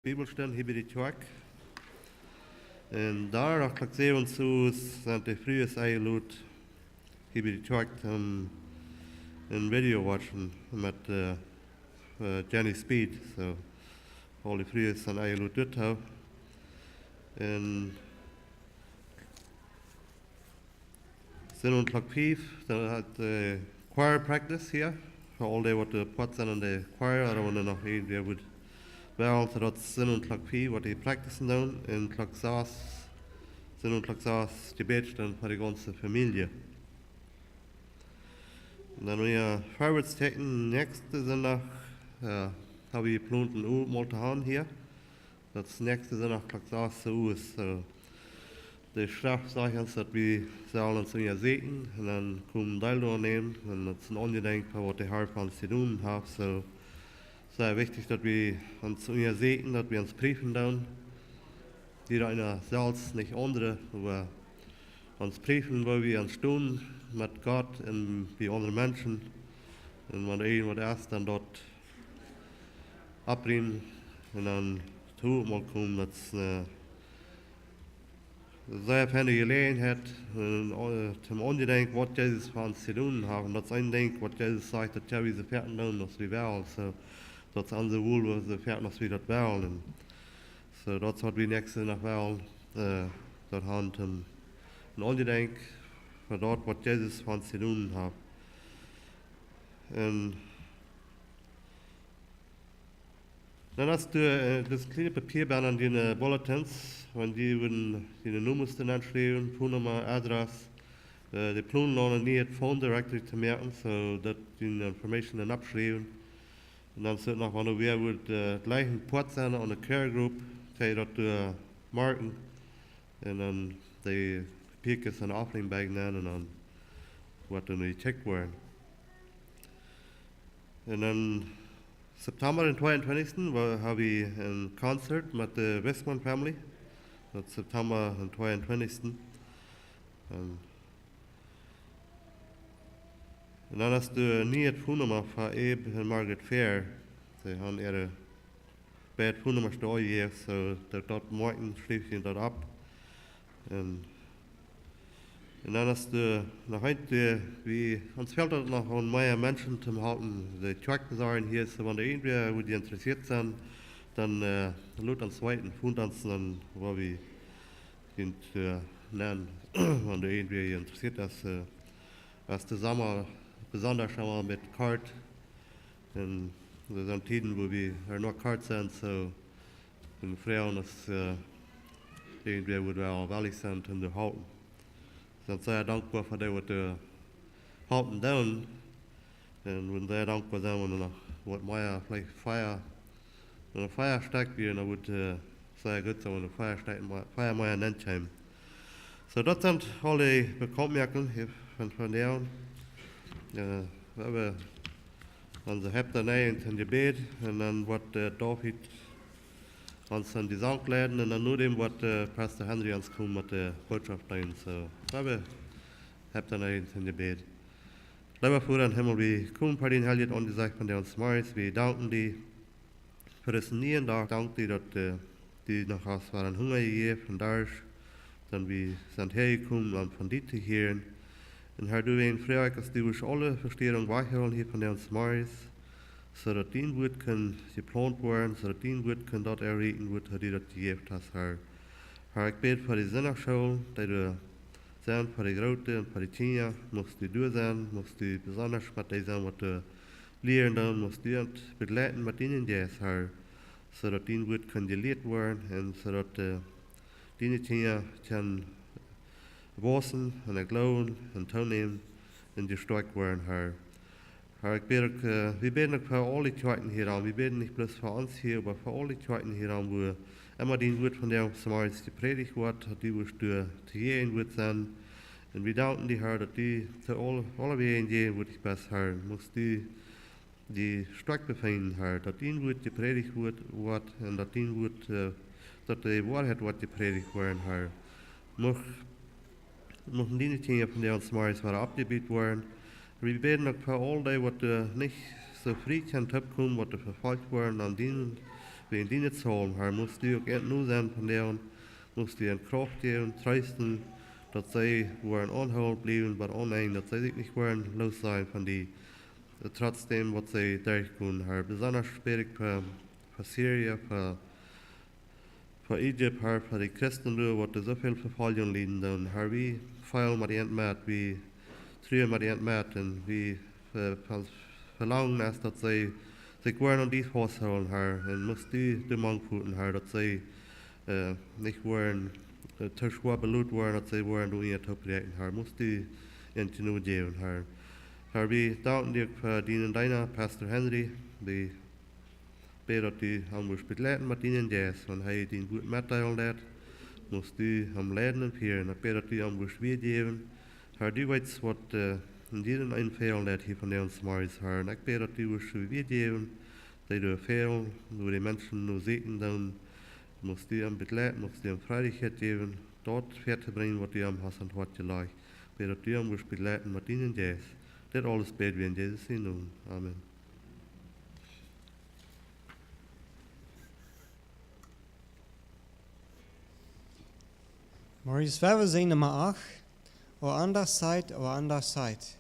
Bibelstellen hier bei die Tag. En daar dacht ik ons zo dat de vroege zei lood hier bij die Tag een video watchen met Jenny Speed. So al die vroege zijn eigen lood dit hou. En zijn ons klok 5, dan had choir practice hier. Voor al die wat de pot zijn aan de choir, daar we nog één die would wel, zodat zin und klok 4 wat die practicen doen en klok 6 zin und klok 6 die beten voor de ganze familie. En dan weer voorwaarts tekenen, nächste zondag hebben we gepland een uur te gaan hier. Dat is nächste zondag klok 6 uur. So, de straf zegt ons dat we zullen ons weer zitten en dan komen deel doornemen en dat is een ongedenk van wat de Heer van ons te doen heeft. So, sehr wichtig, dass wir uns sehen, dass wir uns briefen tun. Jeder einer selbst, nicht andere, aber uns briefen, wo wir uns tun mit Gott und wie andere Menschen. Und wenn irgendwas erst dann dort abbringen und dann zu mal kommen, das ist eine sehr feine Gelegenheit, zum Ungedenken, was Jesus für uns zu tun hat. Und das Eindenken, was Jesus sagt, dass wir diese Pferden tun, dass wir werden. So, dat is onze woel, was de vert als we dat willen. So, dat is wat we nächste nog wel, dat hand een ongedenk van dat wat Jezus van ons te doen heeft. En dan is das kleine Papierband an die Bulletins, wenn die würden die Nummern dann anschreiben, Phonennummer, Adresse, die Plan noch nie phone directly zu merken, so dass die Information dann abschreiben. En dan zit nog wel weer wordt het gleiche port zijn aan de care group, zij dat marken. En dan de papiertjes zijn afleiding bijgenomen en dan wordt dan gecheckt worden. En dan September 22 hebben we een concert met de Westman family. Dat is September 22. En dan is de nieuwe phonennummer van Abe en Margaret Fair. Ze hebben ihre beide phonennummers doorgegeven, so dat morgen schreef je dat op. En dan is de, nog heute, wie, ons fehlt het nog aan meer mensen te houden, de Traktoren hier, so wenn irgendwer, wo die interessiert sind, dann laut uns zweiten Fund uns dann, wo wir sind, nennen, wenn der irgendwer interessiert ist, was der Sommer besonders schon mal mit Kart. Und das sind Tiden, wo wir nur Kart sind, so in Frauen ist irgendwer, wo wir auch willig sind in der Halten. Wir sind sehr dankbar für das, was wir halten tun. Und wir sind sehr dankbar, wenn wir noch was mehr vielleicht Feier, wenn eine Feier steckt, dann wird sehr gut sein, wenn eine Feier steckt, Feier mehr nennt haben. So, das sind alle Bekanntmerkungen von der. We hebben onze hebdanij in het gebed en dan wordt David ons aan die zang leiden en dan nu dem wordt Pastor Henry ons komen met de boodschap leiden. So, we hebben hebdanij in het gebed. Lieber Vater in Himmel, we komen bij die heilige aan die zaak van ons morgens. We danken die voor deze nieuwe dag. Dank die dat die nog als waren Hunger gegeven en daar dan we zijn hergekomen om van dit te horen. En Herr, du wen vraag als du uns alle Verstehung wachholen hier von uns Morgens, so dass dein Wort kann geplant werden, so dass dein Wort kann dort errichten wird, die das gegeben hast, Herr. Herr, ich bete für die Sinnerschule, die du sein, für die Grote und für die Kinder, musst du sein, musst du besonders mit dir sein, was du lehren dann, musst du begleiten mit ihnen, Herr, so dass dein Wort kann gelehrt werden und so dass deine Kinder kann wassen en ik glauben en toenemen en die sterk worden, Herr. Herr, ik bid ook, we bidden ook voor alle Kirchen hier aan. We bidden niet bloß voor ons hier, aber für alle Kirchen hier aan, wo immer den Wort von der Samaris gepredigt wird, die wir zu gehen wird sein. Und wir danken dir, Herr, dass die zu alle Wegen gehen wird, ich best, Herr. Musst du die stark befinden, Herr, dass dein Wort gepredigt wird und dass dein Wort, dass die Wahrheit wird gepredigt werden, Herr. Mochten die Dinge von der uns morgens waren abgebiet worden. Wir beten auch für all die, was nicht so früh kann kommen, was verfolgt worden, an denen wie in die zahlen, Herr, musst du ook nu zijn van deren, musst du een kracht geven, trösten, dat zij worden onheil blijven, maar oneen, dat zij zich niet worden los zijn van die, trotzdem, wat zij durchkomen, Herr. Besonders spreek ik voor Syrië, voor Egypte, Herr, voor die Christen, wat er zoveel vervolging lijden doen, Herr, wie feil met die met, wie treuer met die met, en wie verlangen is dat zij zich worden aan die vasthouden, Herr, en moest u de man voeten, Herr, dat zij niet worden te zwaar beloed worden, dat zij worden door je te opbreken, Herr, moest u in te nu geven, Herr. Herr, we danken dir voor dienen deiner Pastor Henry, we bid dat u hem moest begeleiden met dienen jes, want hij die goed metteilen laat, moest u hem leiden en vieren, ik bid dat u hem moest weergeven, Herr, du weet wat in dienen invelen laat hier van ons morgens, Herr, en ik bid dat u moest weergeven, dat u veel door die mensen nu zitten, dan moest u hem begeleiden, moest u hem vrijheid geven, dort ver te brengen wat u hem has aan het hart gelegd, ik bid dat u hem moest begeleiden met dienen jes. Dit alles bid we in Jezus' naam. Amen. Maurice, we zijn nummer 8. O anders seid, o anders seid.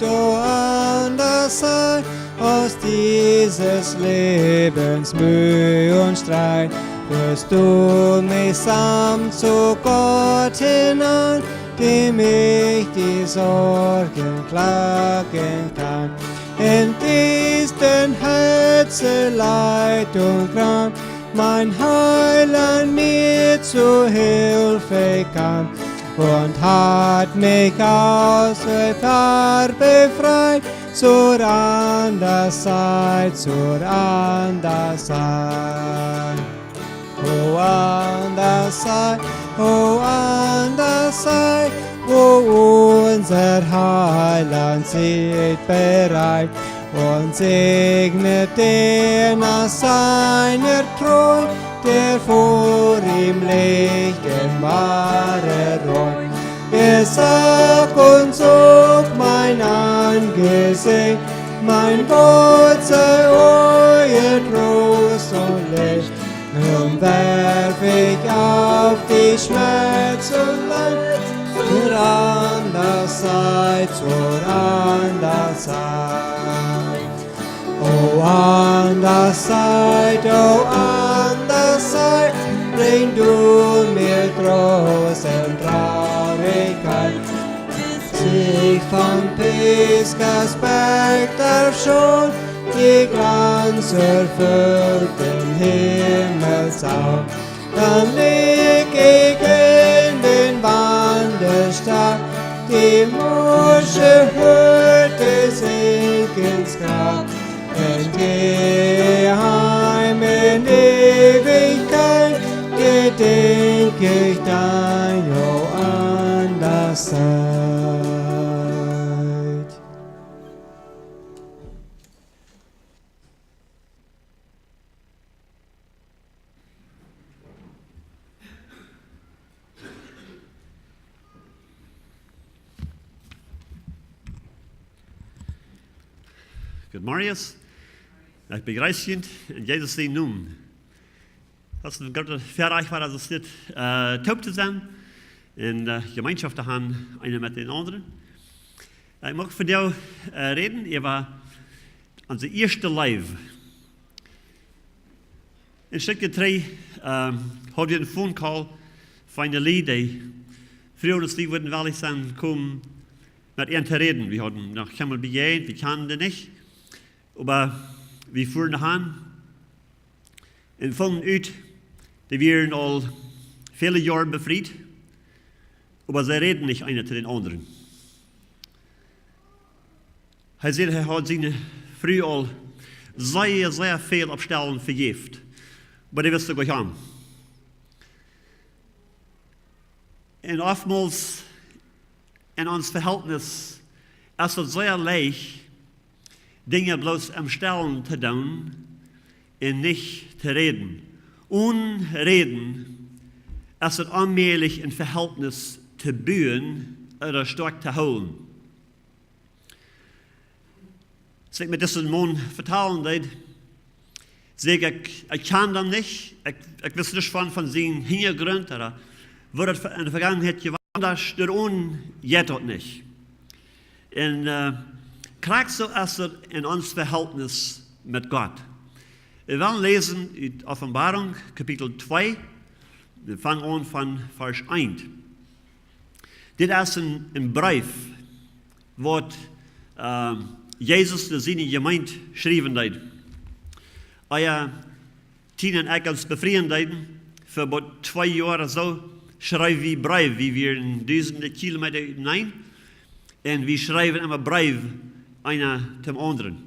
O anders seid, aus dieses Lebens Mühe und Streit, führst du mich samt zu Gott hinein, dem ich die Sorgen klagen kann. In diesen Herzeleid und Gram, mein Heiland mir zu Hilfe kam und hat mich aus Gefahr befreit, zur anderen Seite, zur anderen Seite. O anders Seite, o anders Seite, wo unser Heiland sieht bereit und segnet den nach seiner Treu, der vor ihm liegt in wahrer Reue. Sag und such mein Angesicht, mein Gott sei euer Trost und Licht. Nun werf ich auf die Schmerz und Leid, zur anderen Seite, zur anderen Seite. O anders Seite, o anders Seite, bring du mir Trost und Traurigkeit. Sich von Pisgahs Berg darf schon die Glanz erfüllt den Himmelsau. Dann leg ich in den Wanderstab, die Muschel hört des Segens Grab. Und gehe heim in Ewigkeit, gedenk ich dein, o anders Seid. Good morning. Ich begrüße ihn in Jesus' Namen. Das ist gerade verreich war, als es taub zu sein, in der Gemeinschaft zu haben, einer mit den anderen. Ich möchte von dir reden über unser erster Live. In Stücke 3 hatten wir einen Phone Call von einer Lady. Früher, als die würden weil ich sein, kommen mit ihnen zu reden. Wir hatten noch einmal begegnet, wir kannten die nicht. Aber wir fuhren an und fanden aus, die wären all viele Jahre befreit, aber sie reden nicht einer zu den anderen. Er sagt, er hat seine Frau all sehr, sehr viel auf Stellen vergift, aber die wusste gleich an. Und oftmals in uns Verhältnis ist es sehr leicht, Dinge bloß am Stellen zu tun und nicht zu reden. Unreden, als es allmählich ein Verhältnis zu bühen oder stark zu holen. Als ich mir das in Mond vertalen deed, sage ich kann das nicht, ich weiß nicht von seinem Hintergrund oder wo das in der Vergangenheit gewandert, darum geht das nicht. Und kriegt so ist es in uns Verhältnis mit Gott. Wir werden lesen in Offenbarung, Kapitel 2, wir fangen an von Vers 1. Das ist ein Brief, wo Jesus de seine Gemeinde schreiben deed. Euer Tien en ik als bevrienden für about 2 Jahre so schreiben wir Brief, wie wir in duizenden Kilometer hinein. Und wir schreiben immer Brief einer zum anderen.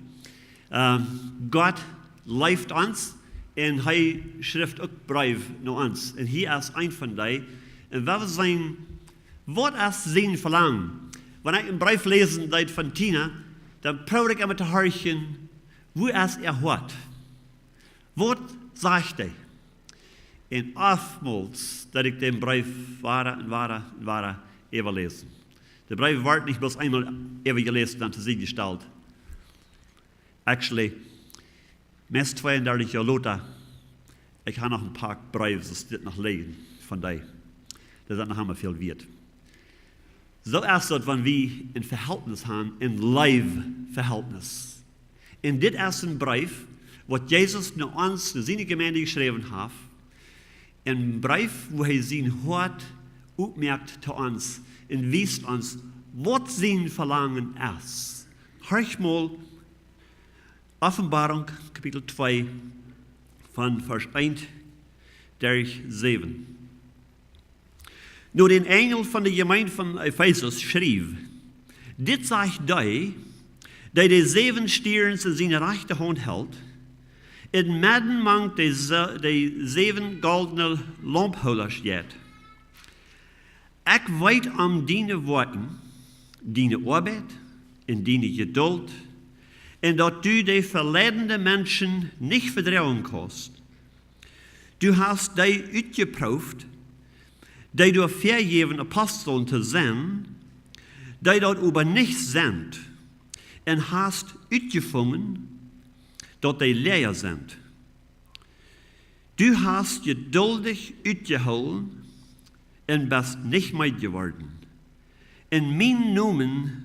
Gott leift uns und er schrift auch Brief nach uns. Und hier ist ein von denen. Und wir sein, was ist sein Verlangen? Wenn ich einen Brief lesen von Tina, dann probiere ich immer zu horchen, wo ist Hort? Was sagt er? Und oftmals, dass ich den Brief wahre überlesen. Der Brief wird nicht bloß einmal übergelesen, dann zu sich gestellt. Actually, meist 32 Jahre lauter, ich habe noch ein paar Briefe, das steht noch liegen von dir. Das ist noch einmal viel wert. So ist es, wenn wir ein Verhältnis haben, ein Live-Verhältnis. In dit ist ein Brief, was Jesus nach uns, nach seiner Gemeinde geschrieben hat. Ein Brief, wo er sein Hort aufmerkt zu uns und weist uns, was sein Verlangen ist. Hörch mal, Offenbarung, Kapitel 2, von Vers 1 durch 7. Nur den Engel von der Gemeinde von Ephesus schrieb, dit sagt die die 7 Stieren in seine rechte Hand hält, in midden mangt die 7 goldene Lampholer steht. Ich weet deine Worten, deine Arbeit und deine Geduld, und dass du die verleidende Menschen nicht vertrauen kannst. Du hast die uitgeproefd, die du vergeven Aposteln zu sein, die dort aber nicht sind, und hast uitgevonden, dass die Lehrer sind. Du hast geduldig uitgeholen und bist nicht mehr geworden. In mein Namen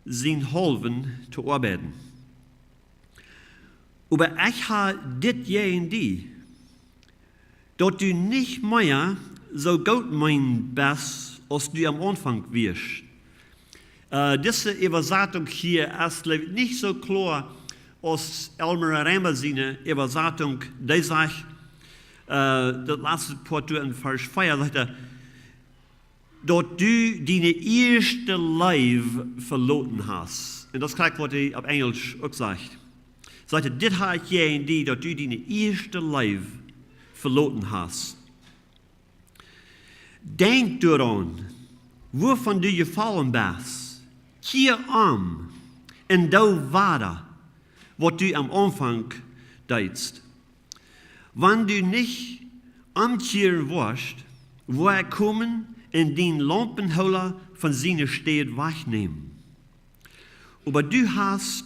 sind Holven zu arbeiten. Aber ich habe dit in die, dass du nicht mehr so gut mein bist, als du am Anfang wirst. Diese Übersetzung hier ist nicht so klar als Elmer Ramba seine Übersetzung. Die sagt, das letzte Part in Vers 4 sagt er, dass du deine erste Life verloren hast. Und das kriegt, was er auf Englisch auch sagt. Sagt er, dit habe ich in die, dass du deine erste Life verloren hast. Denk daran, wovon du gefallen bist. Kehr um und du weiter, was du am Anfang deitst. Wenn du nicht umkehren wirst, wo er kommen und den Lampenholer von seiner Stelle wegnehmen. Aber dit hast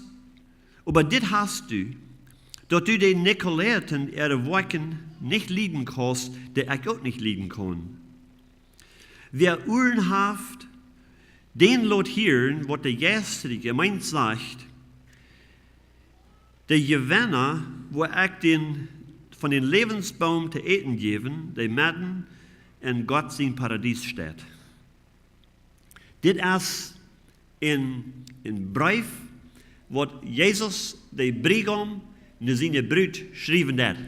du, dass du den Nikolaiten ihre Worten nicht lieben kannst, die ich auch nicht lieben kann. Wer uhrenhaft den lot hören, was der Geist die Gemeinde sagt, der Gewinner, wo ich den von den Lebensbaum zu eten geben, die Mäden in Gott sein Paradies steht. Das ist ein Brief, was Jesus, der Brigam, in seine Brut schrieben hat.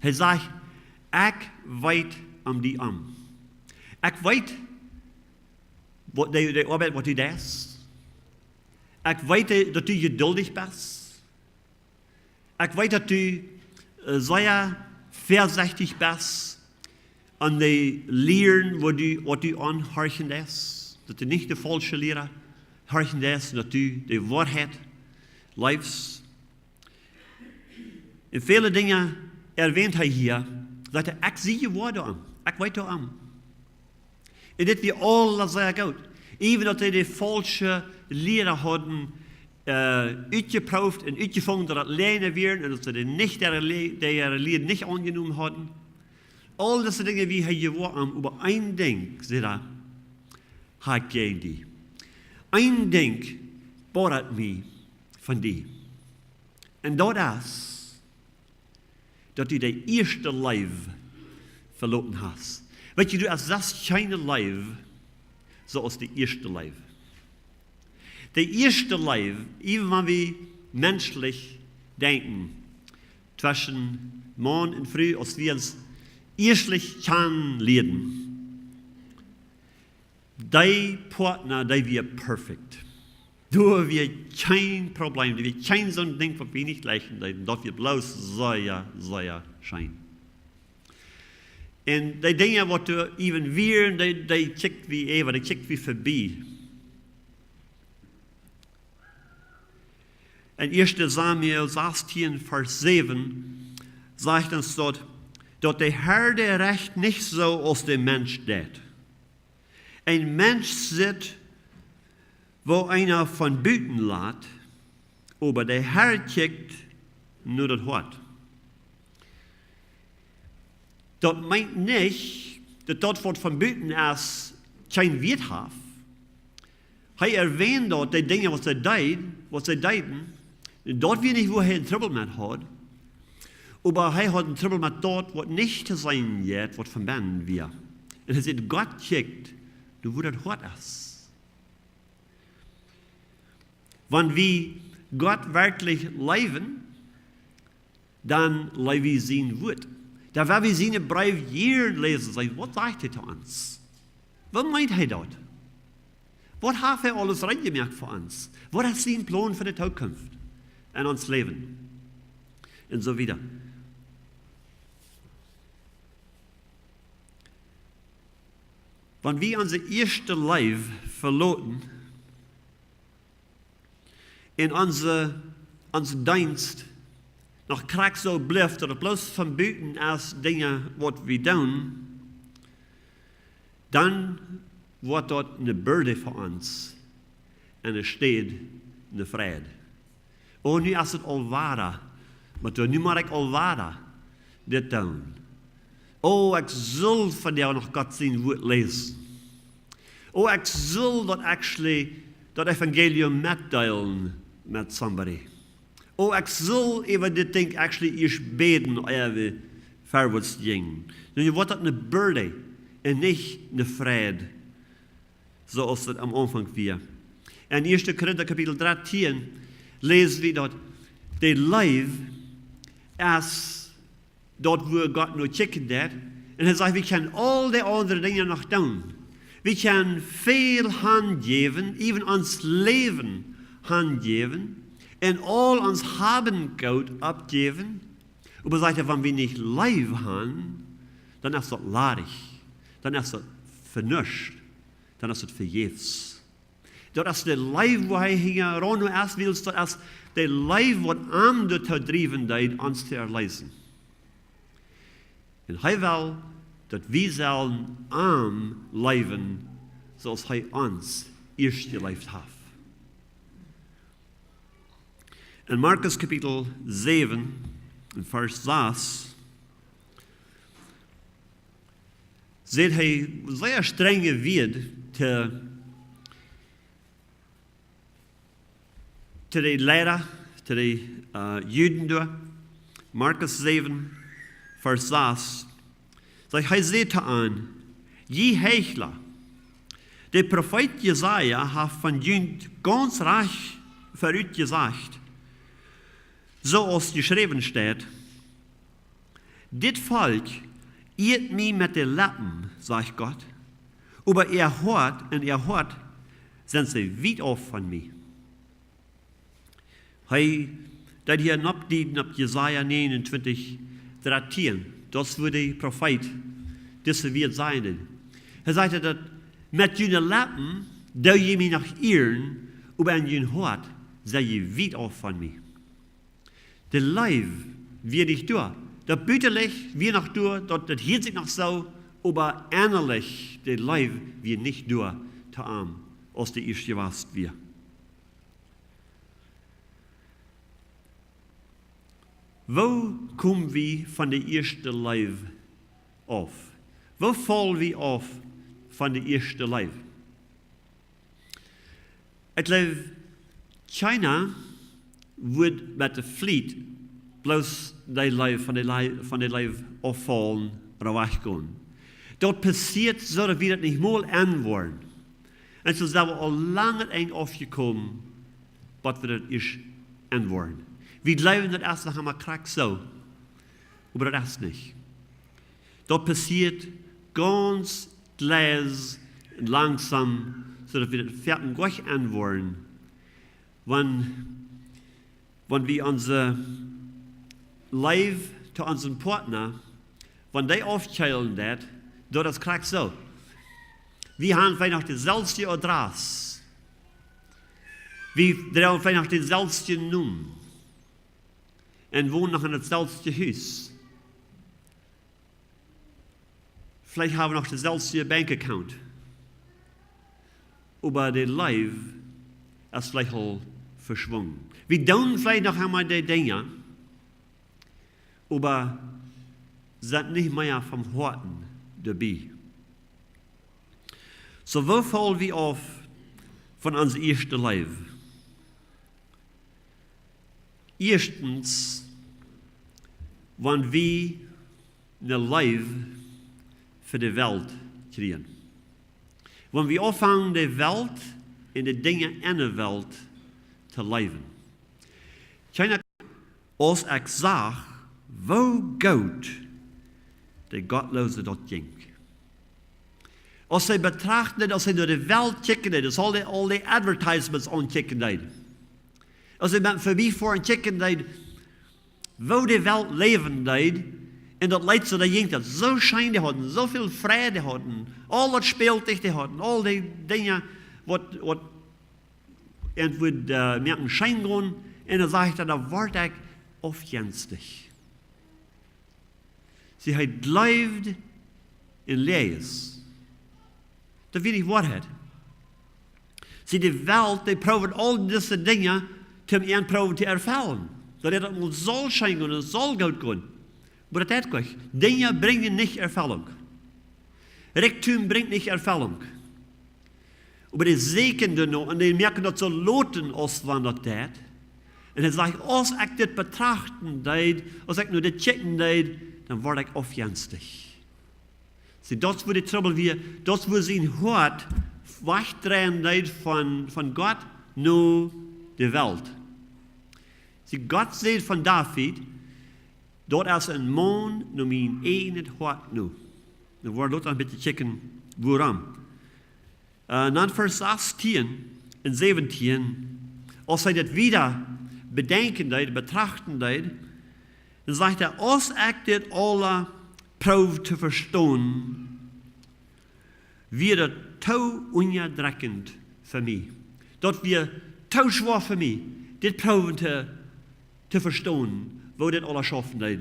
Er sagt, ich weet die am. Ich weet, die Arbeit, was du tust. Ich weet, dass du geduldig bist. Ich weet, dass du sehr vorsichtig bist an die Lehren, was du anhorchen lässt. Dass du nicht die falsche Lehre horchen lässt, dass du die Wahrheit lives. In viele Dinge erwähnt er hier, sagt er, ich zie je woorden aan, ik weet het aan. En dit wie alles sehr gut. Even dat die falsche Lehrer hadden uitgeproefd en uitgevonden dat het lijnen werden en dat ze die Lehrer nicht angenomen hadden. All diese Dinge, wie hij je woord aan, über ein Ding, zegt er, hij gegen die. Ein Ding borgt mij van die. En dat is, dat du de eerste leven verloren hast. Weet je, du als das keine leven, zoals de eerste leven. De eerste leven, even wanneer we menschlich denken, zwischen morgen en früh, als wir uns erstlich kennenlernen, die Partner, die wir perfekt. Da haben wir kein Problem, da wir kein so ein Ding, was wir nicht gleichen, dass wir bloß sehr schein. Und die Dinge, die du even wehren, die checkt wie even, die checkt wie vorbei. In 1. Samuel 16, Vers 7 sagt uns dort, dass der Herr der Recht nicht so als der Mensch tät. Ein Mensch sitzt, wo einer von Büten lässt, aber der Herr kijkt nur das Hort. Das meint nicht, dass das, was von Büten ist, kein Wert hat. Er erwähnt dort die Dinge, was sie deuten, dort wir nicht, wo er einen Trouble mit hat, aber er hat einen Trouble mit dort, was nicht zu sein wird, was verbannen wir. Und er sagt, Gott kijkt, du wo das Hort ist. Wenn wir Gott wirklich leben, dann leben wir sein Wort. Da werden wir seine Brief hier lesen, sagen, was sagt er zu uns? Was meint er dort? Was hat er alles reingemerkt für uns? Was ist sein Plan für die Zukunft in uns Leben? Und so weiter. Wenn wir unser erstes Leben verloren, in onze Dienst nog krijg zo blijft, dat het bloos van buiten als dingen wat we doen, dan wordt dat een burde voor ons en er staat een vrede. Oh, nu is het al waar, maar nu moet ik al waar dit doen. Oh, ik zal van jou nog God zijn woord lezen. Oh, ik zal dat evangelium metdelen met somebody. Oh, ik zal even dit ding eerst beden, even verwaarts gingen. Dan wordt dat een burde en niet een vrede, zoals het am Anfang was. In 1. Korinther kapitel 13 lezen we dat de leven is dat we God nog checken dat. En hij zegt, we kunnen al die andere dingen nog doen. We kunnen veel handgeven, even ons leven handgeven, en al ons Habengoud abgeven. Aber sagt er, wenn wir nicht live haben, dann ist das ladig, dann ist das vernuscht, dann ist das verjefs. Das ist der Leib, wo er hier ran und erst willst, das ist der Leib, was am dazu driven deed, uns zu erleisen. Und er will, dass wir sollen am leben, zoals hij ons eerst geleefd heeft. In Markus kapitel 7, in vers 6, zegt hij zeer strenge woord te de leider, te de Juden. Markus 7, vers 6. Hij zegt aan, je hechler, de profeet Jesaja heeft van jullie ganz recht vooruit gezegd, zoals geschreven staat, dit volk eet mij met de lippen, zegt God, aber ihr hart sind sie weit af van mij. Hij dat hier opdienen op Jesaja 29, 13, das würde der Prophet, das wird sein. Er sagte, dass mit jenen Lippen, da je mich nach ehren, aber in jenen Hort sei je weit auf von mir. Der Leib wird nicht durch. Das Bütterlich wird noch durch, das hielt sich noch so, aber innerlich, der Leib wird nicht durch, der Arm, als der erste warst wir. Wo kommen wir von der ersten Leib auf? Wo fallen wir auf von der ersten Leib? Ich glaube, China wird mit der Fleet bloß die Leib von der Leib auffallen oder weggehen. Dort passiert so, dass wir das nicht mal anwollen. Und so sind wir auch lange eng aufgekommen, was wir das ist anwollen. Wir glauben, das erst haben wir krack so, aber das ist nicht. Dort passiert ganz gleich und langsam, so dass wir das Pferd gleich anwollen, wenn wir unser Leib zu unserem Partner, wenn die aufteilen, dort ist krack so. Wir haben vielleicht noch dieselbe Adresse. Wir haben vielleicht noch dieselbe Nummer. Und wohnen noch in dasselbe Haus. Vielleicht haben wir noch dasselbe Bankaccount. Aber der Leib ist vielleicht auch verschwunden. Wir tun vielleicht noch einmal die Dinge, aber sind nicht mehr vom Horten dabei. So, wo fallen wir auf von unserem ersten Leib? Erstens, wenn wir eine Leib für die Welt kriegen. Wenn wir anfangen, die Welt und die Dinge in der Welt zu leben. Als ich sage, wo Gott der Gottlose dort ging. Als sie betrachten, als sie door de Welt kijken, dus al die advertisements aankijken. Als ze met voorbij voor en kijken, wo de Welt leven deed, en dat leidt ze dat jinkt dat zo schijn die hadden, zoveel vrede hadden, al dat speelticht die hadden, al die dingen wat en wordt met een schijn gaan, en dan zeg ik dat word ik afjenstig. Ze heeft leefd in lees. Dat weet ik wat het. Zie, de Welt, die probeert al deze dingen te proberen te ervaren. Dat het allemaal zal schijnen en zal goed gaan. Maar dat is niet. Dingen brengen niet ervaring. Rijktum brengt niet ervaring. Maar die zekende nog, en die merken dat ze loten als van dat tijd. En hij zegt, als ik dit betrachten deed, als ik nu dit checken deed, dan word ik afjenstig. Zie, dat is waar de trouble weer, dat is waar zijn hart wegdraaien deed van God naar de wereld. Zie, God zegt van David, dat is een man naar mijn eigen hart nu. Dan wordt dat een beetje checken waarom. Dan vers 16 en 17, als hij dat weer bedenken deed, betrachten deed, dan zegt hij, als ik dit alle proef te verstaan, wird het te onderdrukkend voor mij. Dat weer te zwaar voor mij, dit proeven te verstaan, wo dit alle schaffen deed.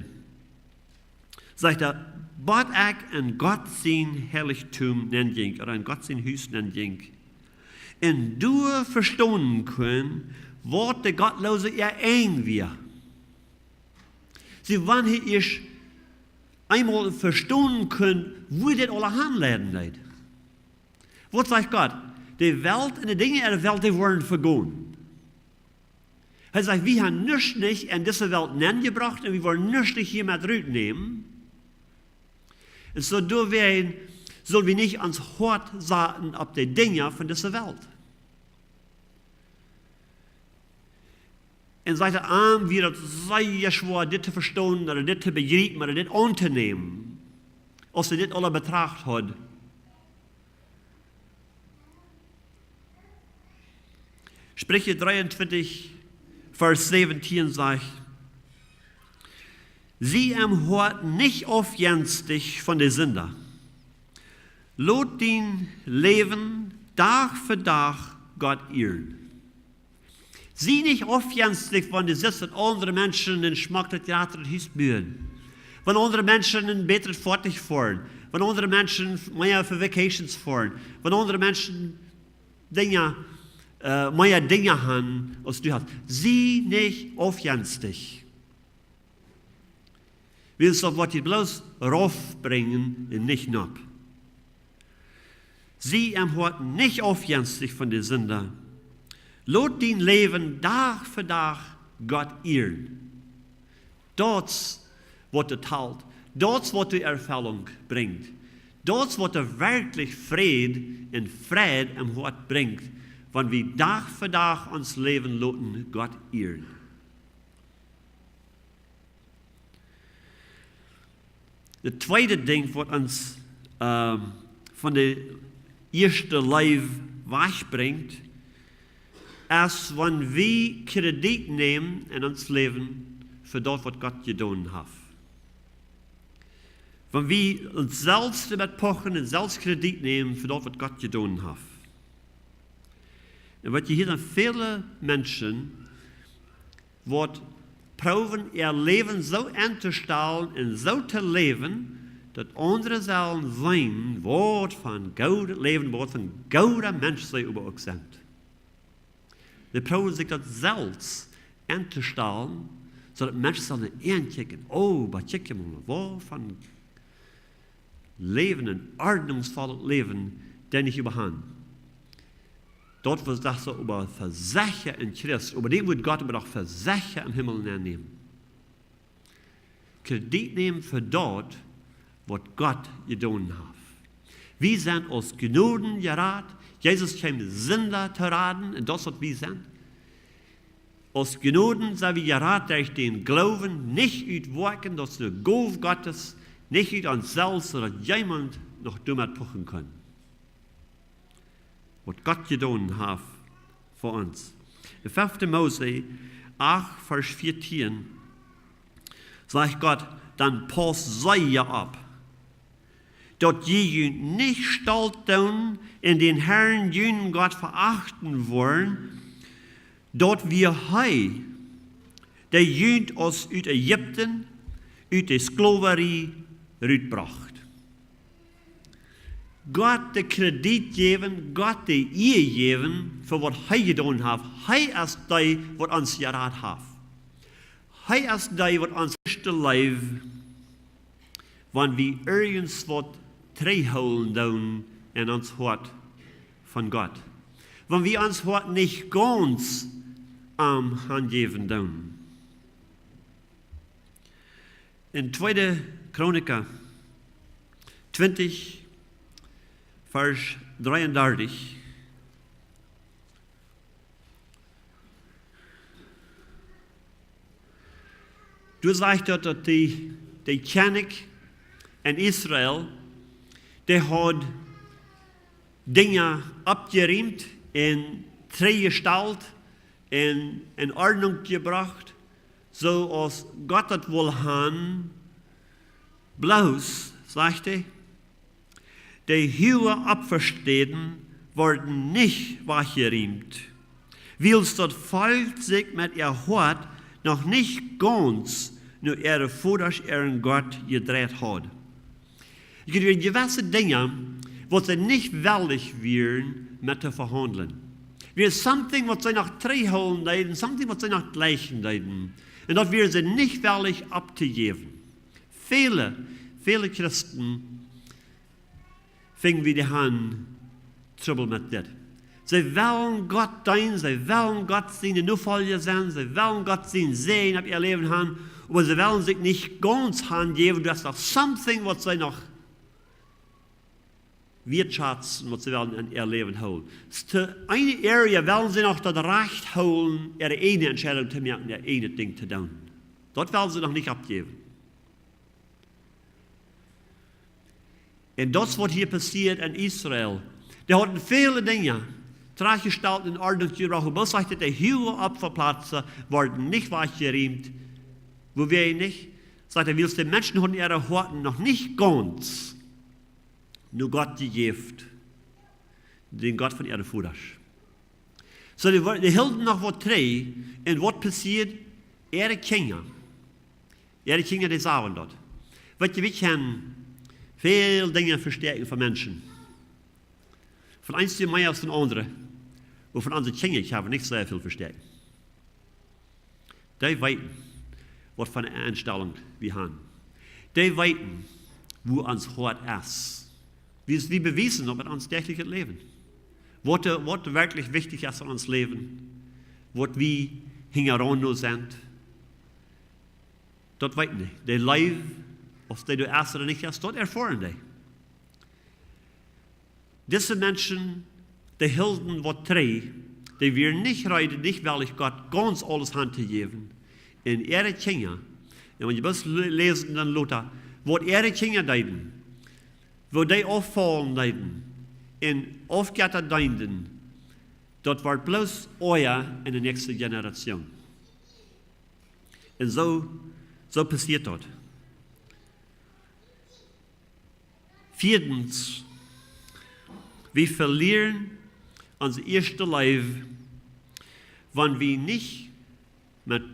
Zegt hij, wat ik in God zijn heiligtum nenjink, oder in God zijn huis nenjink, en door verstaan kun, wat de Gottloze eng weer. Sie, wanneer ich einmal verstehen können, wo das alle handleiden leid. Was sagt Gott? Die Welt und die Dinge in der Welt, die worden vergehen. Er sagt, wir haben nichts nicht in diese Welt hingebracht und wir wollen nichts nicht hier mit rübernehmen. Und so sollen wir nicht ans Hort sagen auf die Dinge von dieser Welt. En sagt er, wie dat sehr schwer, dit te verstaan, oder dit te begrijpen, oder dit aan te nemen, als er dit alle betracht had. Sprüche 23, Vers 17 sagt, sie am Hort nicht aufjenstig von der Sünder. Lot den Leben Tag für Tag Gott ehren. Sieh nicht aufjänstig, wenn du siehst, dass andere Menschen in Schmack das Theater und Hüs bühen. Wenn andere Menschen in beter fertig fahren. Wenn andere Menschen mehr für Vacations fahren. Wenn andere Menschen mehr Dinge haben, als du hast. Sieh nicht aufjänstig. Willst du, was die bloß raufbringen und nicht ab. Sieh am Hort nicht aufjänstig von der Sünder. Lot dein Leben Tag für Tag Gott ehren. Dort, was er teilt. Dort, was die Erfüllung bringt. Dort, was er wirklich Friede am Hort bringt. Wenn wir Tag für Tag uns Leben loten Gott ehren. Das zweite Ding, was uns von der ersten Leben wegbringt, ist, wenn wir Kredit nehmen in uns Leben für das, was Gott getan hat. Wenn wir uns selbst damit pochen und selbst Kredit nehmen für das, was Gott getan hat. Und was je hier sind viele Menschen, die proben, ihr Leben so einzustellen und so zu leben, dass andere sollen sehen, was von Gott leben, was von Gott Mensch sie über uns sind. Sie proben sich das selbst einzustellen, so dass Menschen sollen ankicken, oh, aber kick mal, was von Leben, ein ordnungsvolles Leben, den ich überhand. Dort wird das so über Versagen in Christus, über den wird Gott aber auch Versagen im Himmel nehmen. Kredit nehmen für dort, was Gott getan hat. Wir sind aus Gnaden geraten. Jesus kam Sünder zu raten, und das, was wir sind. Aus Gnaden sind wir geraten durch den Glauben, nicht utwirken, das ist eine Gabe Gottes, nicht ut uns selbst, sodass jemand noch damit pochen kann. Was Gott getan hat für uns. In 5. Mose 8, Vers 14 sagt Gott, dann pass sei ab, dass je nicht stolz tun in den Herrn jenen Gott verachten wollen, dort wir hei, der jünt aus Ägypten, uit der Sklaverei, rütbracht. Gott den Kredit geben, Gott die Ehe geben, für was er getan hat. Er ist der, was uns geraten hat. Er ist der, was uns erste Leben, wenn wir irgendwas holen tun in uns Hort von Gott. Wenn wir uns Hort nicht ganz angeben tun. In 2. Chroniker 20, Vers 33. Du sagst dort, dass die König in Israel, der hat Dinge abgeräumt, in Treue gestellt, in Ordnung gebracht, so als Gott das wohl haben, bloß, sagt er, die hohen Abverstehen werden nicht weggeräumt. Willst das Volk sich mit ihr Hort noch nicht ganz nur ihre Vaters, ihren Gott gedreht hat. Es gibt gewisse Dinge, was sie nicht willig wären, mit zu verhandeln. Wir something, was sie nach 3 holen leiden, something, was sie nach gleichen leiden. Und das wir sie nicht willig abzugeben. Viele Christen fingen wir die Hand Trouble mit das. Sie wollen Gott dienen, sie wollen Gott seine Nachfolger sein, sie wollen Gott seinen Segen auf ihr Leben haben, aber sie wollen sich nicht ganz handgeben, du hast noch something, was sie noch wirtschaften, was sie wollen in ihr Leben holen. Zu einer Area wollen sie noch das Recht holen, ihre eigene Entscheidung zu machen, ihr eigenes Ding zu tun. Dort wollen sie noch nicht abgeben. Und das, was hier passiert in Israel, die hatten viele Dinge gestellt in Ordnung gebracht. Und was sagt, die hohen Opferplätze wurden nicht weggeräumt. Wo wir nicht? Sagt er, willst die Menschen haben ihre Horten noch nicht ganz, nur Gott gegeben, den Gott von ihren Vaters. So die hielden nog wat twee. En wat passiert? Kinderen die sagen dat. Weet je, we kunnen veel dingen versterken van mensen. Van eins die meer als van anderen. Maar van onze kinderen hebben we niet zo veel versterken. Die weten wat voor een instelling we hebben. Die weten wo ons hart is. We bewijzen op ons dagelijks leven. Wat wirklich wichtig is in ons leven. Wat we hingerondo zijn. Dat weten die. Die leven, of die du eerst oder nicht hast, dat erfahren die. Diese Menschen, die hielden wat treu, die wir nicht reiden, nicht willig Gott ganz alles Hand zu geben. In ihre Kinder, und wenn je best lesen dan Luther, wat ihre Kinder deiden, wo die auffallen deiden, en aufgatter deiden, dat wordt bloß euer in de nächste Generation. En so passiert dat. Viertens, wir verlieren unser erstes Leben, wenn wir nicht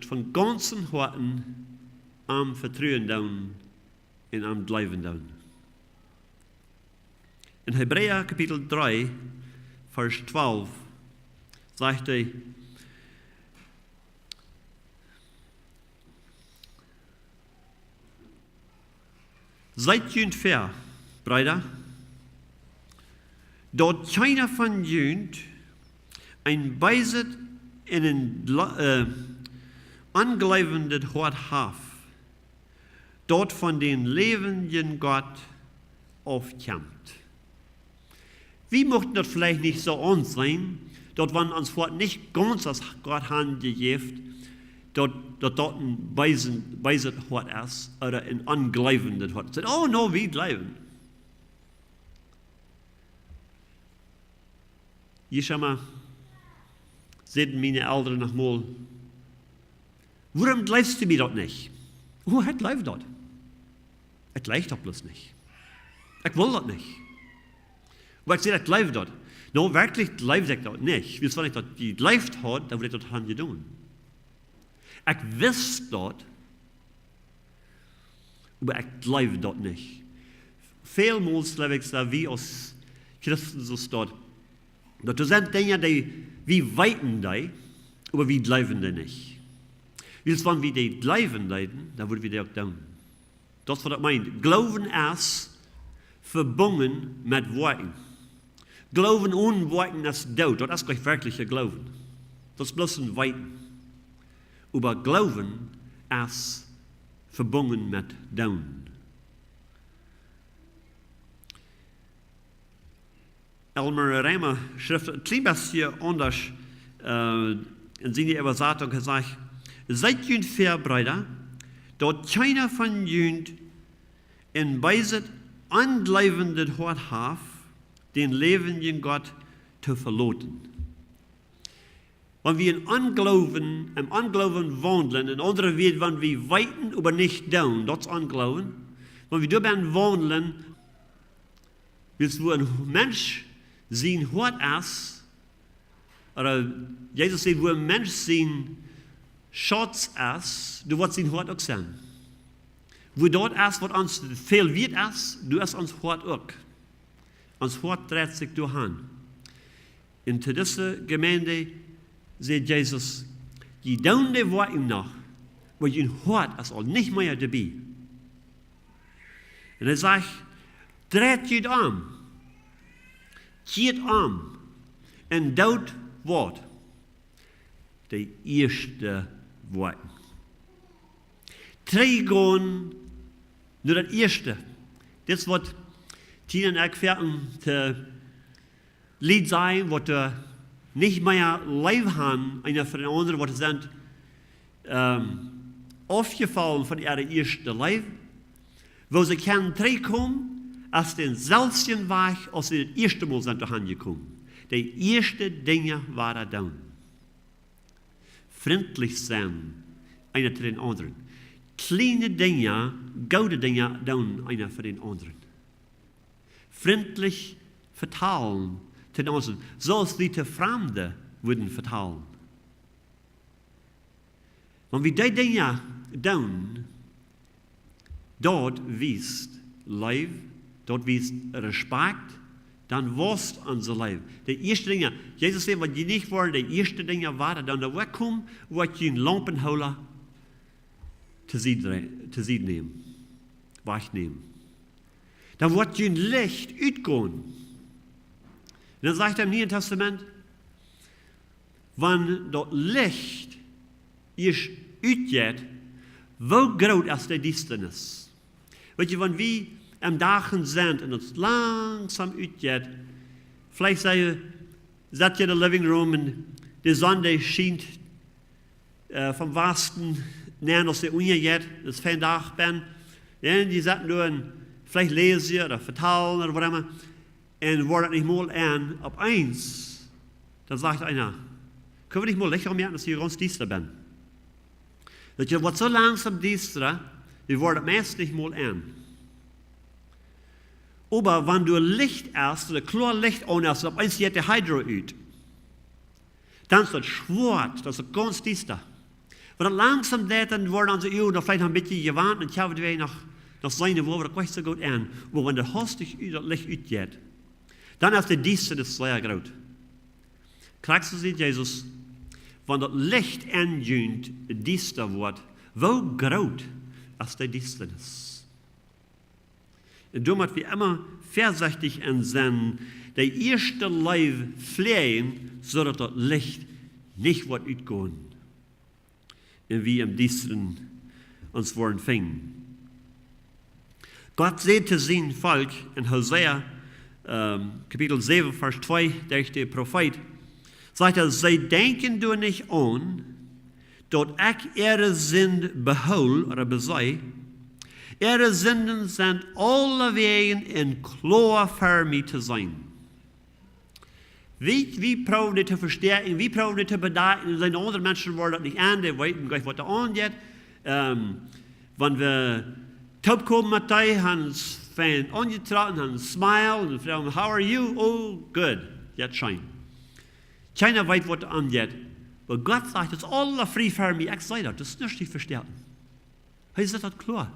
von ganzen Herzen am Vertrauen tun und am Glauben tun. In Hebräer Kapitel 3, Vers 12, sagt er, seid jünd fair, Brüder, dort keiner von jünd ein Beiset in ein angleibendes Hort haf, dort von den lebenden Gott aufkämmt. Wir mochten das vielleicht nicht so uns sein, dort wenn uns Hort nicht ganz als Gott handgegeben, dort ein Beiset Hort ist, oder ein angleibendes Hort. Oh no, wir bleiben. Ich schau mal, sehen meine Eltern noch mal, warum bleibst du mir dort nicht? Oh, es bleibt dort. Es bleibt doch bloß nicht. Ich will dort nicht. Aber ich sehe, es bleibt dort. No, wirklich bleibt ich dort nicht. Wie es wenn ich dort bleibt hat, dann würde ich dort handeln tun. Ich weiß dort, aber ich bleibe dort nicht. Vielmals lebe ich so, wie als Christen so dort. Das sind Dinge, die wir weiten die, aber wir bleiben die nicht. Wenn wir die bleiben leiden, dann würden wir die auch tun. Das ist, was ich meine. Glauben ist verbunden mit Worten. Glauben ohne Worten ist tot. Das ist nicht wirklicher Glauben. Das ist bloß ein Weiten. Aber Glauben ist verbunden mit Tun. Elmer Reimer schrift ein klein bisschen anders in seiner Übersetzung gesagt, seid jünd fair, Brüder, dort keiner von jünd in Beiset angleibendes Hort haf, den lebenden Gott zu verloten. Wenn wir im Anglauben wandeln, in anderen Welt, wenn wir weiten, aber nicht tun, das ist Anglauben. Wenn wir dabei wandeln, willst du ein Mensch sein Hort ist, oder Jesus sagt, wo ein Mensch sein Schatz ist, du wirst sein Hort auch sein. Wo dort ist, was uns viel wert ist, du hast uns Hort auch. Uns Hort dreht sich durch an. In dieser Gemeinde sagt Jesus, die tun die Worte nach, aber ihr Hort ist auch nicht mehr dabei. Und er sagt, dreht ihr um. Keert om en dood wat? De eerste woorden. Teruggaan naar het eerste. Dit is wat Tien en ik verten te lied zijn, wat we niet meer leven hebben, een van de anderen, wat zijn afgevallen van ihre eerste leven. Wo ze kunnen terugkomen, als denselben Weg, als sie das erste Mal sind angekommen. Die ersten Dinge waren dann. Freundlich sein, einer zu den anderen. Kleine Dinge, gute Dinge, dann einer für den anderen. Freundlich vertalen zu den anderen. Zoals die te Fremden würden vertalen. Wenn wir die Dinge tun, dort wiest Liebe, dort wiest Respekt, dann wirst unser Leben. Die erste Dinge, Jesus sagt, wenn die nicht wollen, die erste Dinge waren, dann da wegkommen, wird je een lampenholer te zien nehmen, wegnehmen. Dann wird je een Licht uitgehen. Und dann sagt er im Neuen Testament, wenn das Licht ist uitgeht, wo groß ist die Duisternis? Weet je, wenn wir am Dagen sind und es langsam uitgeht, vielleicht zit je in de living room und die Sonne schient vom Westen näher als die untergeht, das ist ein Tag bin, ja, die sagt nur, vielleicht lesen oder vertalen oder was immer, und wordt nicht mal an, auf eins, dann sagt einer, können wir nicht mal länger merken, dass ich ganz düster bin? Dat je wordt so langsam düster, wir worden meist nicht mal an. Aber wenn du Licht hast, oder klar Licht an hast, auf eins geht der Hydro uit, dann ist das schwarz, das ist ganz düster. Wenn das langsam geht, dann werden unsere Augen vielleicht ein bisschen gewarnt und schauen wir nach seine Woche, das so gut an. Aber wenn der hastig das Licht uitgeht, dann ist die Düsternis sehr groß. Kriegst du sieht Jesus, wenn das Licht angeht, düster wird, wo groß ist die Düsternis? Und damit wir immer vorsichtig sein, die erste Leib flehen, sodass das Licht nicht wird uitgehen. Und wir im Düsteren uns wollen fingen. Gott sagte sein Volk in Hosea, Kapitel 7, Vers 2, durch den Prophet, sagt er, sie denken du nicht an, dass ich ihre Sünde behol oder besei. Ihre Sünden sind alle Wegen in klar für mich zu sein. Wie proben die zu verstärken, wie proben die zu bedeuten, sind andere Menschen wollen das nicht an, die wissen gleich, was da angeht. Wenn wir taub kommen mit dir, haben sie angetreten, haben smile und fragen, how are you? Oh, good, jetzt scheint. Keiner weiß, was da angeht. Aber Gott sagt, das ist alle frei für mich, ich sage das ist nicht zu verstärken. Er sagt das klar.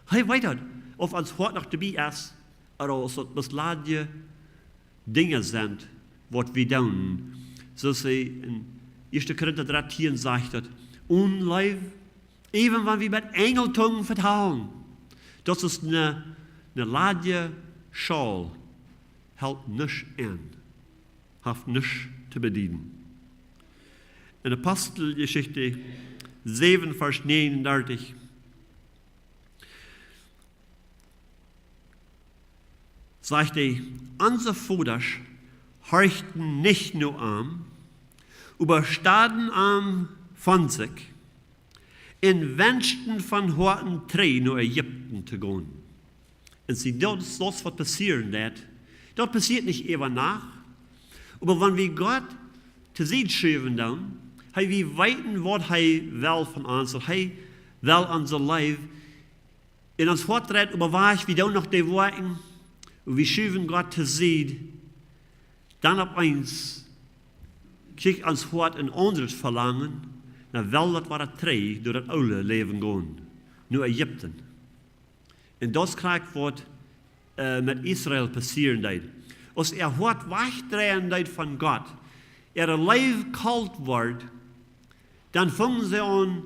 Er weiß das, ob uns heute noch dabei ist, oder ob es ladje Dinge sind, was wir tun. So sie in 1. Korinther 13 sagt das, unleib, even wenn wir mit Engeltungen vertrauen, das ist eine ladje Schal, hält nichts an, hat nichts zu bedienen. In Apostelgeschichte 7, Vers 39, sagt er, unsere Vaters horchten nicht nur an, überstaden von sich, in wünschten von Horten drei nach Ägypten zu gehen. Und sie das was passieren wird. Das passiert nicht immer nach. Aber wenn wir Gott zu sehen schreiben dann, wir weiten, was er will von uns, er will unser Leben in uns Vortritt überwacht, wir dann noch die Worte, und wir schreiben Gott zu sehen, dann ab eins kriegt uns Hort ein anderes Verlangen, dann will das war das drei durch das alte Leben gehen, nur Ägypten. Und das kriegt was mit Israel passieren wird. Als Hort wegdrehen wird von Gott, Leben kalt wird, dann fangen sie an,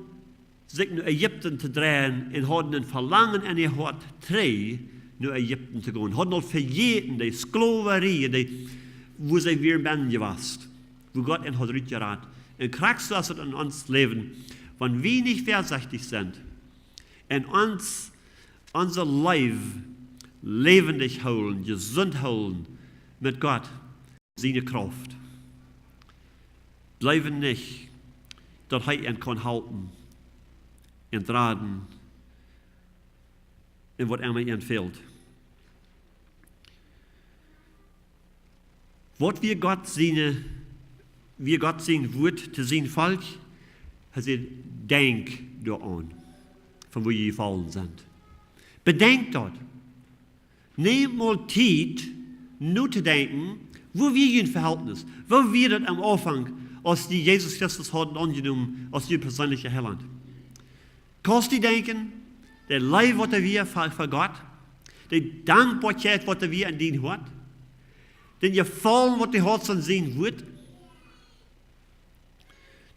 sich nach Ägypten zu drehen und haben ein Verlangen an ihr Hort drei nach Ägypten zu gehen. Haben halt verjeten, die Sklaverei, wo sie wir Männer gewesen, wo Gott ihn hat rausgeraten. Und kriegst du das in uns Leben, wenn wir nicht vorsichtig sind und uns unser Leben lebendig holen, gesund holen mit Gott, seine Kraft. Bleiben nicht, dass er ihn kann halten, entraden, in was immer ihnen fehlt. Was wir Gott sehen wird, zu sehen Volk, hat sie denk daran, von wo sie gefallen sind. Bedenkt dort. Nehmt mal Zeit, nur zu denken, wo wir ein Verhältnis, wo wir das am Anfang als die Jesus Christus hadden angenommen als je persoonlijke heiland. Kannst die denken, der Leib, wat wir für Gott, die Dankbarkeit, wat wir an den hat, den Gefallen, wat die hat von sehen wird,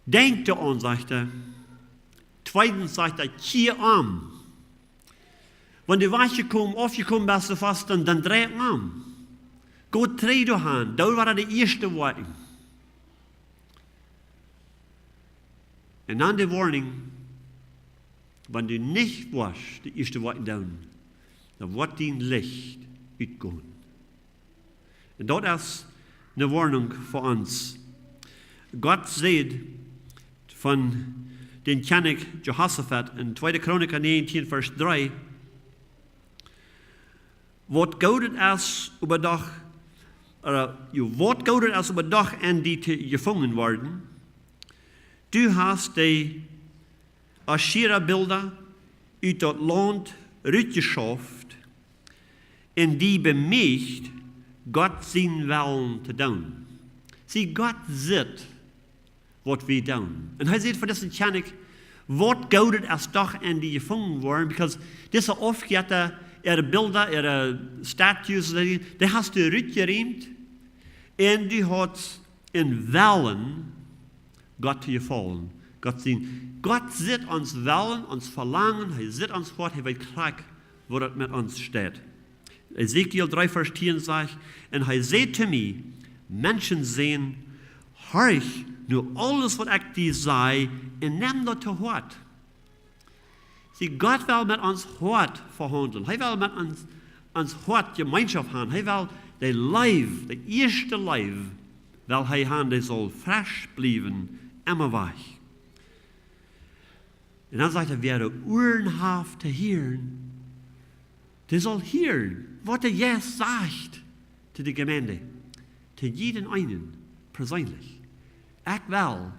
denkt daran, sagt er. Zweitens sagt er, kehr an. Wenn du aufgekommen bist, so fast, dann dreh an. Go dreh du an. Da war die erste Warnung. Und dann die Warnung, wenn du nicht warst, die erste Warnung dann wird dein Licht ausgehen. Und das ist eine Warnung für uns. Gott sagt von den König Jehoshaphat in 2. Chroniker 19, Vers 3, wat goudet als überdag, wat goudet als überdag en die gevangen worden, du hast die Aschera-Bilder uit dat land uitgeschaft en die bemächt, Gott zijn Willen te doen. Zie, Gott zit wat we doen. En hij zegt voor deze König, wat goudet als toch en die gevangen worden, because deze opgette beelden, statues, die hast du uitgeruimd en die had in Willen Gott te gevallen. Gott zit ons Willen, ons Verlangen, hij zit ons hart, hij weet graag wat het met ons staat. Ezekiel 3, Vers 10 sagt, en hij zei te mij, mensen zijn, horch nu alles wat ik die zei, en neem dat te hart. Zie, God wil met ons hart verhandelen. Hij wil met ons hart gemeenschap hebben. Hij wil de leven, de eerste leven, wil hij hebben, die zal fresh blijven, immer weg. En dan zegt hij, wer de oren heeft te horen, die zal horen wat de Jezus zegt te de gemeente, te jeden einen persoonlijk. Ik wil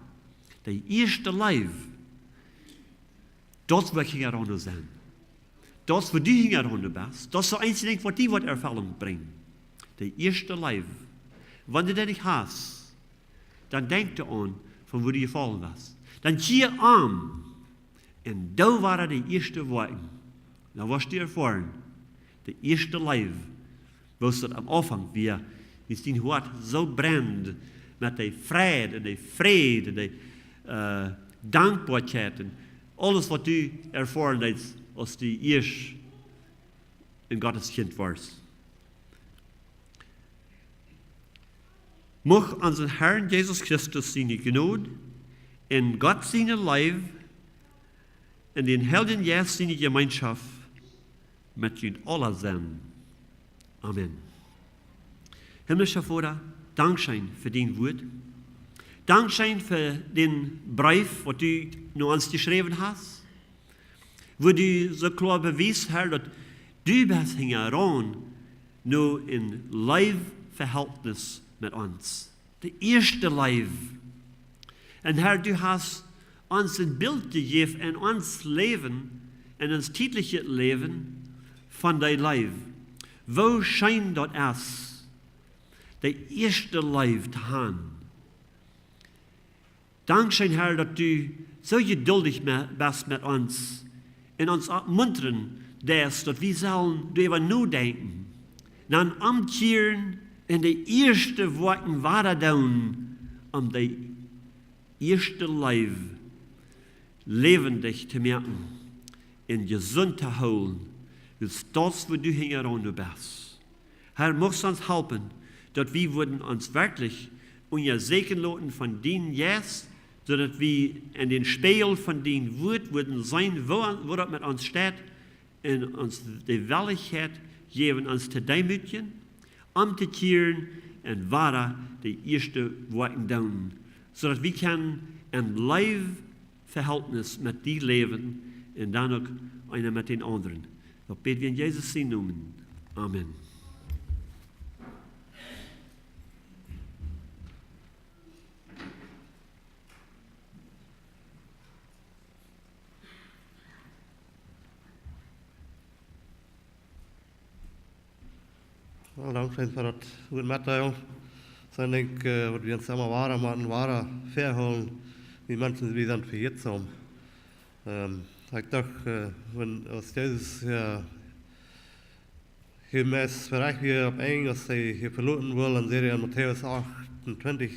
de eerste leven, dat wat je eronder zijn. Dat wat die eronder best. Dat is de enige ding wat die wat ervaring brengt. De eerste leven. Wanneer je dat niet hebt, dan denk je aan van waar je gevallen was. Dan zie je aan. En daar waren de eerste woorden. Dan was die ervaren. De eerste leven. Was dat am Anfang weer. Wie zijn hart zo brandt. Met de vrede en de vrede en de dankbaarheid. En alles wat u ervaren hebt als die eerst een Gottes kind was. Mag onze Herr Jesus Christus zijn genade en God zijn lijf en den Helden Jezus zijn gemeenschap met jullie alle zijn. Amen. Himmlischer Vater, dankzijn voor dien woord. Dankzijn voor den brief wat u naar ons geschreven hast. Wo du zo klar bewijst hebt dat du bent hingeran nu in lijfverhältnis met ons. De eerste lijf. En Herr, du hast ons een beeld gegeven in ons leven, in ons tijdelijke leven, van die lijf. Wo schijnt dat is? De eerste lijf te hebben. Dankzij Herr, dat du zo geduldig bent met ons en ons opmunteren dat we zullen over nu denken. Dan omkeren en de eerste woorden waar doen om de eerste lijf levendig te maken en gezond te houden. Dus dat is wat du hier bist. Herr, mocht ons helpen dat we worden ons werkelijk onzekerd laten van dien Jezus, zodat we in den Spiegel van dien woord worden zijn, waar dat met ons staat, en ons de welligheid geven ons te demoedigen, om te keren en waar de eerste woorden doen, zodat we kan een lijfverhältnis met die leven en dan ook een met den anderen. Dat bidden we in Jezus zijn noemen. Amen. Dankzij voor dat goede metdeel. Så denk wat vi samen waren, maar een ware verholen, die mensen die dan vergeten zijn. Ik dacht, als Jezus hier mes bereik weer op Engels, hij verloren wil, en zei in Matthäus 28,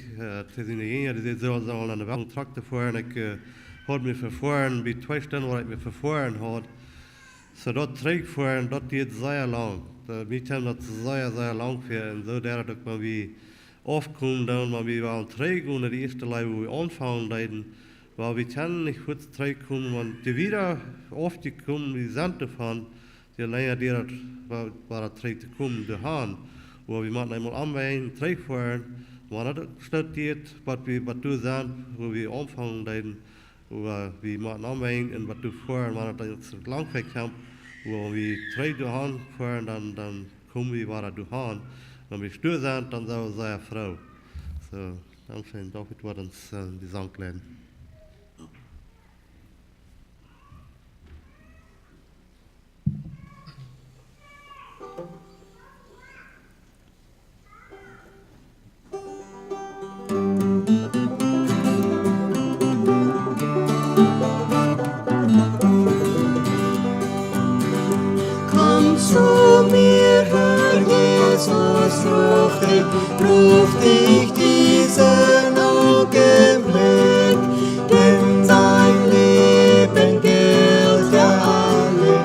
te zien die die zullen aan de weg trakten voor, en ik had me vervoeren, bij 2 stunden waar ik me vervoeren had. So dat trek voor, en dat geht sehr lang. Wij hebben dat sehr lang voor, en zo dat ik maar wie aufkommen, dann mal wir waren träge und die erste Leute, wo wir anfangen leiden, weil wir können nicht kurz träge kommen, und die wieder aufgekommen, die sind davon, die länger der war träge kommen, die haben, wo wir machen einmal anwählen, träge fahren, wenn das studiert, was du sagst, wo wir anfangen leiden, wo wir machen anwählen, und was du fahren, wenn das langweg kommt, wo wir träge haben fahren, dann kommen wir, was du haben. Wenn wir stur sind, dann sind wir sehr froh. So, dann scheint David wird uns die Sang lernen. Komm zu mir, Herr Jesus, ruf dich diesen Augenblick, denn dein Leben gilt ja alle,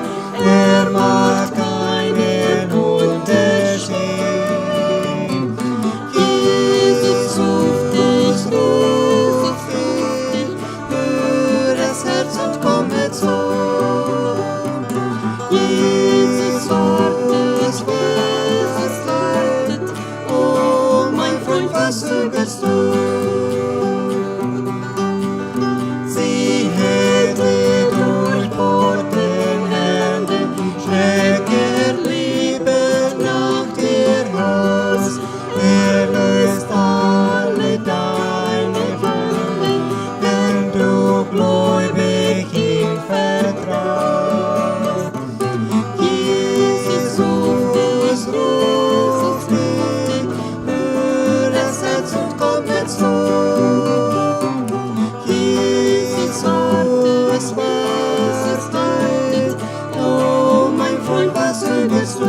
macht keinen Unterschied. Jesus ruft dich, hör das Herz und komme zu. Jesus wartet, oh mein Freund, was zögerst du? Sie hält dir durchbohrten Händen, strecke Liebe nach dir aus. Löst alle deine Wünsche, wenn du gläubig ihm vertraust. Ruf dich, hör das Herz und komme zu. Jesus wartet, oh mein Freund, was zögerst du?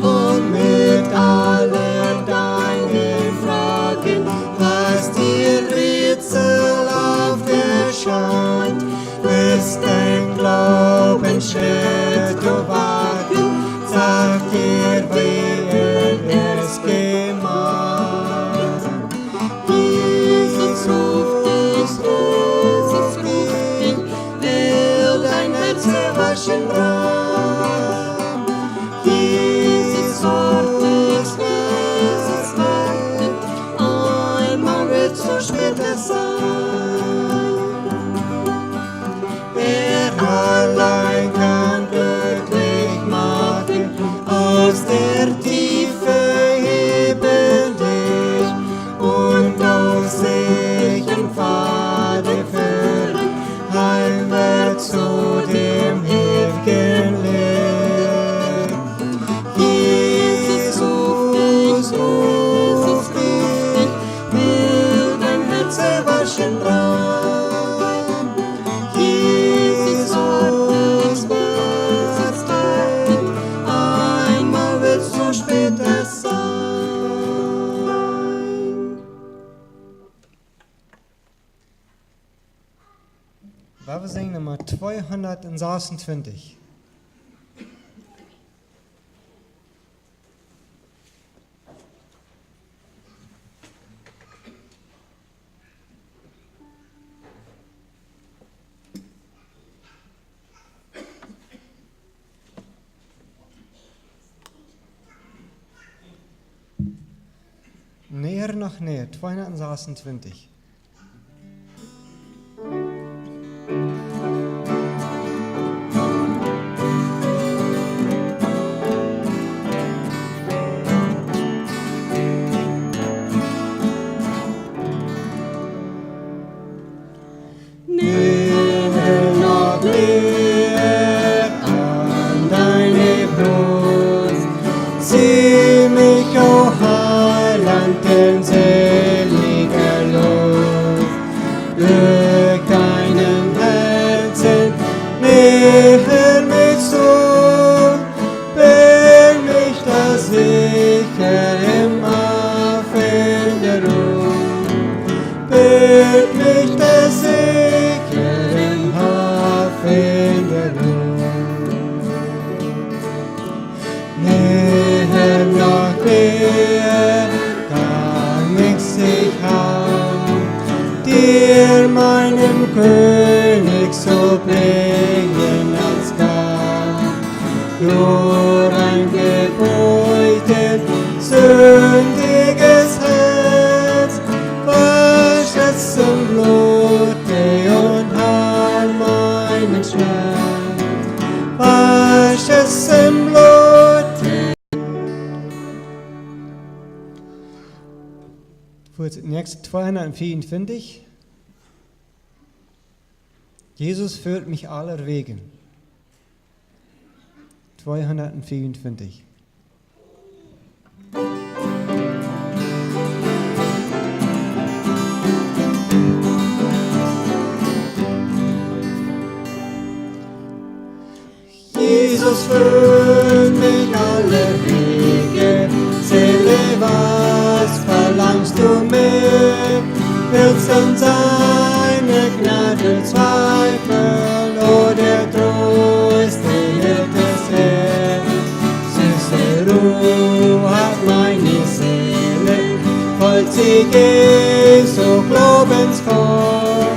Komm mit allen deinen Fragen, was dir Rätsel aufgescheint, willst dein Glaubensschritt du wagen, sag dir, wie es gemeint. Jesus ruft dich, will dein Herz waschen rein. Jesus wartet, einmal wird so später sein. Er allein kann glücklich machen, aus der Tiefe heben dich und auf sicheren Pfade führen, heimwärts zu dem ewigen Licht. Jesus ruft dich, will dein Herz waschen rein. Jesus wartet, einmal wird so später sein. Wir singen Nummer 226. Näher nach näher, 226. Näher nach näher, führt mich der sicheren Hafen der Luft. Näher noch näher kann ich sich an, dir meinem König so bringen als Gast. Nur ein gebeutet, sündiges Herz, verschützt im Blute und an meinen Schmerz, verschützt im Blute. Voor het nächste 254. Jesus führt mich aller Wegen. 254. Jesus führt mich alle Wege, Seele, was verlangst du mehr? Willst an seine Gnade zweifeln oder Trost des Herrn? Süße Ruhe hat meine Seele, voll sie geht so glaubensvoll.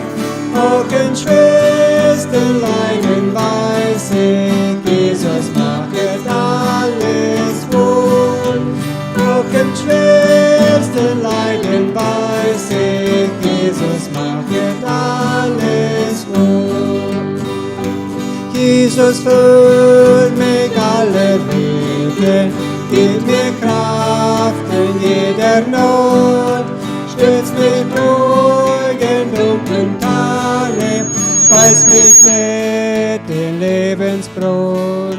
Auch in schwersten Leiden weiß ich, Jesus macht alles wohl. Auch in schwersten Leiden weiß ich, Jesus macht alles wohl. Jesus führt mich alle Wege, gibt mir Kraft in jeder Not, stützt mich durch in dunklen Tale, speist mich mit dem Lebensbrot.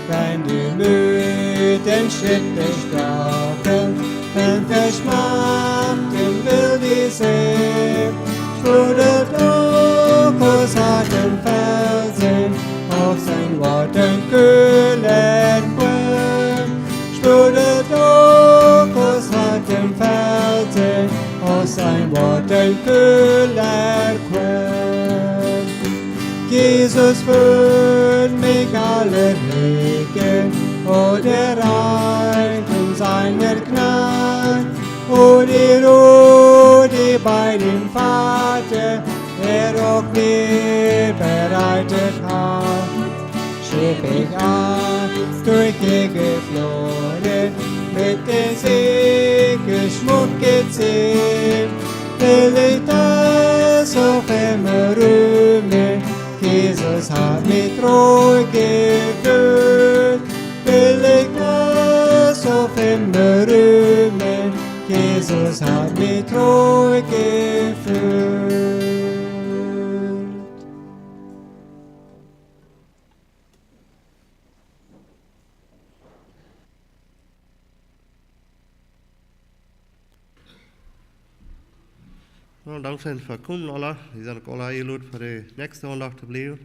Wenn die müden Schritte stocken, dann verschmachten will die See. Sprudelt durch aus harten Felsen, auf sein Wort ein kühler Quell. Sprudelt durch aus harten Felsen, aus sein Wort ein kühler Quell. Jesus führt mich alle Wege, o der Reichtum seiner Gnade, o die Ruhe, die bei dem Vater auch mir bereitet hat. Schieb ich an, durch ewige Flore, mit dem Siegesschmuck gezielt, will ich das auf immer rühmen. Jesus hat mich treu geführt, will ich das auf immer rühmen. Jesus hat mich treu geführt. Nou, dankzij voor komen alle. Die zijn ook alle ingelood voor de nächste aandacht te blijven.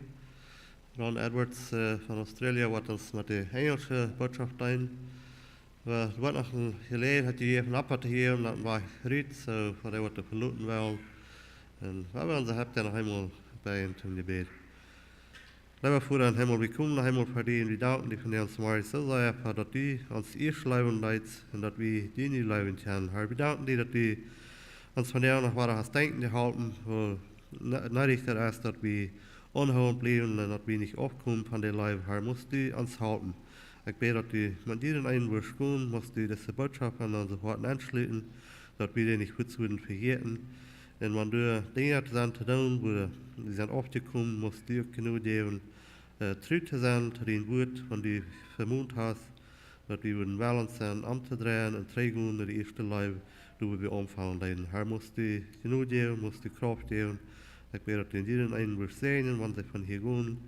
Ron Edwards van Australië wordt ons met de Engelse boodschap dienen. We worden nog een geleden dat je even op had hier, omdat we riet, zo voor de wat te verloten wel. En we hebben onze hebt nog helemaal bij hem toen gebed. Lieber Vater in Himmel, wir kommen noch einmal vor dir und wir danken dir von dir uns mal so sehr, Herr, dass du uns erst leben lässt und dass wir dir nicht leben können. Herr, wir danken dir, dass du uns von dir noch weiter hast denken gehalten, wo nötig ist, dass wir unheimlich bleiben und dass wir nicht aufkommen von dir Leben. Herr, musst du uns halten. Ich bete, dass du mit jedem einen wirst musst du diese Botschaft an unsere Worte anschließen, dass wir dir nicht kurz würden vergessen. Und wenn du Dinge zu tun, wo die sind aufgekommen, musst du genug geben, treu zu sein zu dem Wort, wenn du vermut hast, dass wir würden wählen sein, anzudrehen und trägen in die erste Leben, du wir umfallen leiden. Herr, musst du genug geben, musst du Kraft geben. Ich bete, dass du in jedem einen wirst sehen, wenn sie von hier gehen,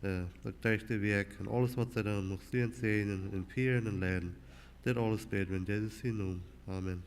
das gleiche Werk und alles, was sie dann musst du sehen, und führen und lernen. Das alles beten wir in Jesus' Namen. Amen.